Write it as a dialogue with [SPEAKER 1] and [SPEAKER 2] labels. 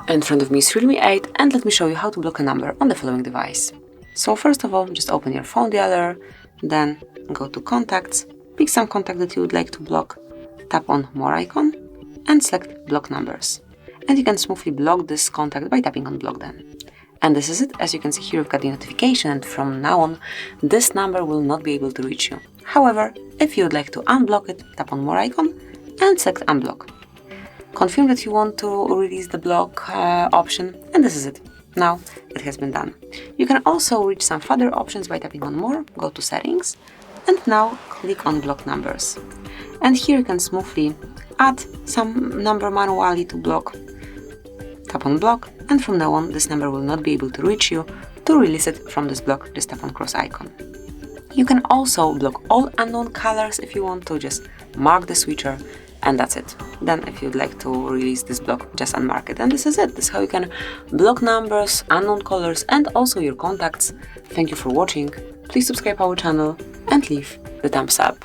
[SPEAKER 1] In front of me is Realme 8, and let me show you how to block a number on the following device. So first of all, just open your phone dialer, then go to Contacts, pick some contact that you would like to block, tap on More icon, and select Block Numbers. And you can smoothly block this contact by tapping on Block Them. And this is it. As you can see here, we've got the notification, and from now on, this number will not be able to reach you. However, if you would like to unblock it, tap on More icon and select Unblock. Confirm that you want to release the block option, and this is it. Now it has been done. You can also reach some further options by tapping on More, go to Settings, and now click on Block Numbers. And here you can smoothly add some number manually to block. Tap on Block, and from now on this number will not be able to reach you. To release it from this block, just tap on cross icon. You can also block all unknown colors if you want to, just mark the switcher, and that's it. Then if you'd like to release this block, just unmark it. And this is it. This is how you can block numbers, unknown colors, and also your contacts. Thank you for watching. Please subscribe our channel and leave the thumbs up.